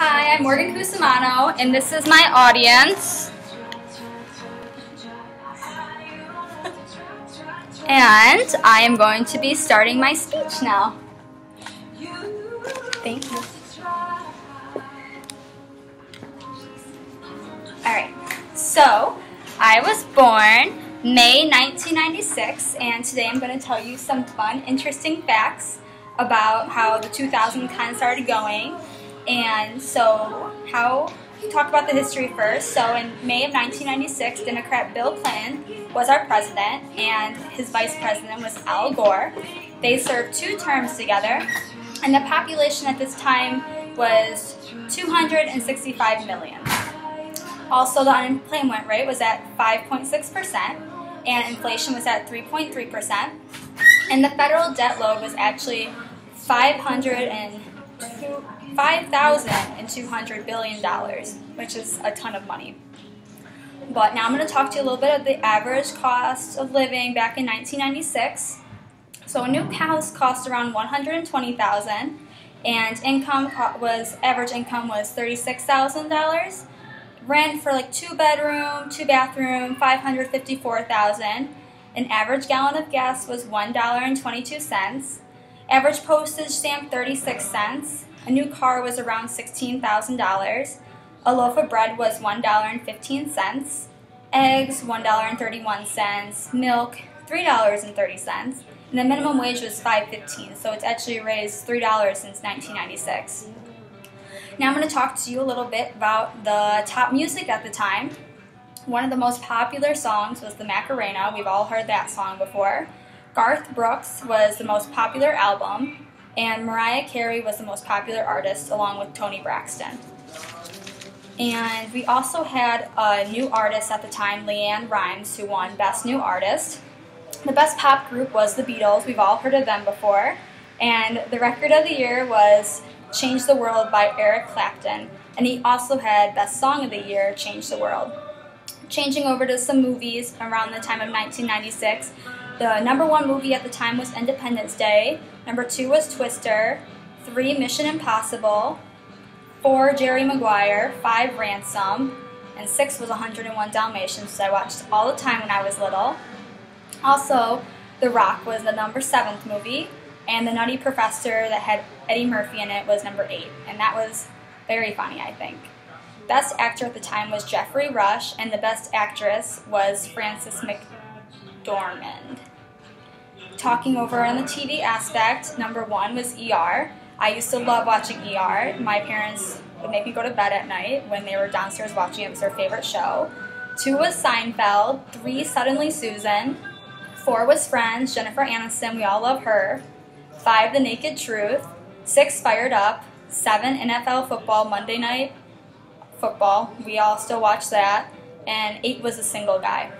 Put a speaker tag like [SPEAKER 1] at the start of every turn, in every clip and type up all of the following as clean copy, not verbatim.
[SPEAKER 1] Hi, I'm Morgan Cusimano, and this is my audience. And I am going to be starting my speech now. Thank you. Alright, so I was born May 1996, and today I'm going to tell you some fun, interesting facts about how the 2000s kind of started going. And so, talk about the history first. So in May of 1996, Democrat Bill Clinton was our president, and his vice president was Al Gore. They served 2 terms together, and the population at this time was 265 million. Also, the unemployment rate was at 5.6%, and inflation was at 3.3%, and the federal debt load was actually $5,200 billion, which is a ton of money. But now I'm going to talk to you a little bit of the average cost of living back in 1996. So a new house cost around $120,000, and average income was $36,000. Rent for like 2-bedroom, 2-bathroom, $554,000. An average gallon of gas was $1.22. Average postage stamp 36 cents. A new car was around $16,000. A loaf of bread was $1.15. Eggs $1.31. Milk $3.30. And the minimum wage was $5.15. So it's actually raised $3 since 1996. Now I'm going to talk to you a little bit about the top music at the time. One of the most popular songs was the Macarena. We've all heard that song before. Garth Brooks was the most popular album, and Mariah Carey was the most popular artist, along with Toni Braxton. And we also had a new artist at the time, LeAnn Rimes, who won Best New Artist. The best pop group was the Beatles. We've all heard of them before. And the record of the year was Change the World by Eric Clapton. And he also had Best Song of the Year, Change the World. Changing over to some movies around the time of 1996, the number 1 movie at the time was Independence Day. Number 2 was Twister. 3, Mission Impossible. 4, Jerry Maguire. 5, Ransom. And 6 was 101 Dalmatians, that I watched all the time when I was little. Also, The Rock was the number 7th movie. And The Nutty Professor that had Eddie Murphy in it was number 8. And that was very funny, I think. Best actor at the time was Geoffrey Rush, and the best actress was Frances McDormand. Talking over on the TV aspect, number 1 was ER. I used to love watching ER. My parents would make me go to bed at night when they were downstairs watching it. It was their favorite show. 2 was Seinfeld. 3, Suddenly Susan. 4 was Friends, Jennifer Aniston, we all love her. 5, The Naked Truth. 6, Fired Up. 7, NFL football, Monday Night Football. We all still watch that. And 8 was A Single Guy.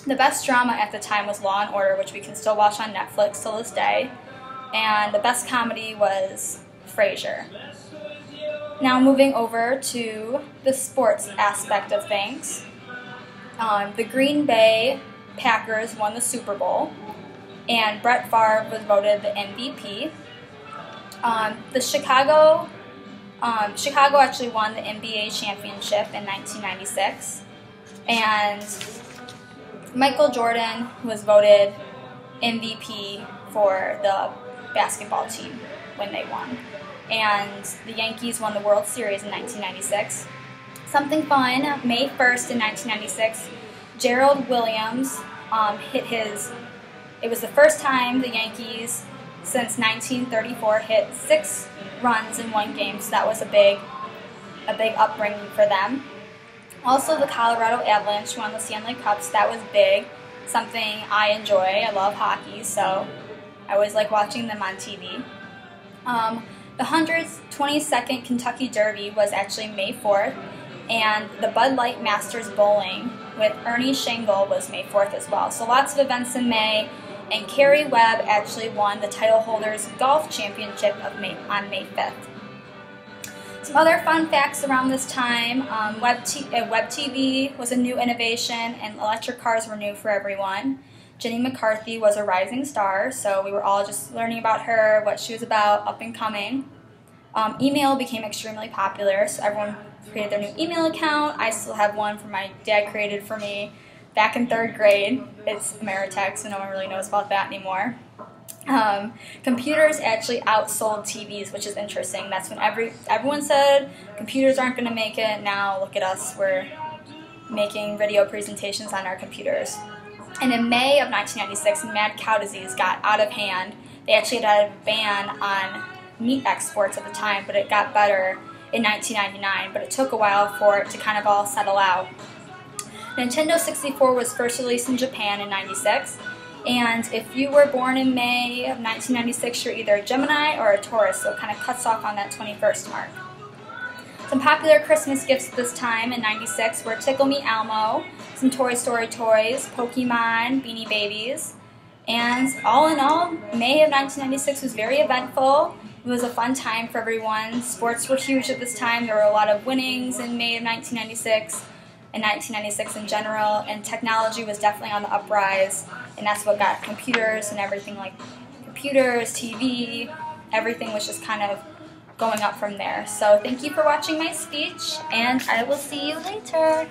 [SPEAKER 1] The best drama at the time was Law & Order, which we can still watch on Netflix till this day. And the best comedy was Frasier. Now moving over to the sports aspect of things. The Green Bay Packers won the Super Bowl, and Brett Favre was voted the MVP. Chicago actually won the NBA championship in 1996, and Michael Jordan was voted MVP for the basketball team when they won. And the Yankees won the World Series in 1996. Something fun, May 1st in 1996, Gerald Williams it was the first time the Yankees since 1934 hit 6 runs in one game, so that was a big upbringing for them. Also, the Colorado Avalanche won the Stanley Cups. That was big, something I enjoy. I love hockey, so I always like watching them on TV. The 122nd Kentucky Derby was actually May 4th, and the Bud Light Masters Bowling with Ernie Shangle was May 4th as well. So lots of events in May, and Kerry Webb actually won the title holders golf championship on May 5th. Some other fun facts around this time, Web TV was a new innovation, and electric cars were new for everyone. Jenny McCarthy was a rising star, so we were all just learning about her, what she was about, up and coming. Email became extremely popular, so everyone created their new email account. I still have one from my dad created for me back in 3rd grade. It's Ameritech, so no one really knows about that anymore. Computers actually outsold TVs, which is interesting. That's when everyone said computers aren't going to make it. Now look at us, we're making video presentations on our computers. And in May of 1996, mad cow disease got out of hand. They actually had a ban on meat exports at the time, but it got better in 1999, but it took a while for it to kind of all settle out. Nintendo 64 was first released in Japan in 96, and if you were born in May of 1996, you're either a Gemini or a Taurus, so it kind of cuts off on that 21st mark. Some popular Christmas gifts at this time in 96 were Tickle Me Elmo, some Toy Story toys, Pokemon, Beanie Babies, and all in all, May of 1996 was very eventful. It was a fun time for everyone. Sports were huge at this time. There were a lot of winnings in May of 1996, and 1996 in general, and technology was definitely on the uprise, and that's what got computers and everything, like computers, TV, everything was just kind of going up from there. So thank you for watching my speech, and I will see you later.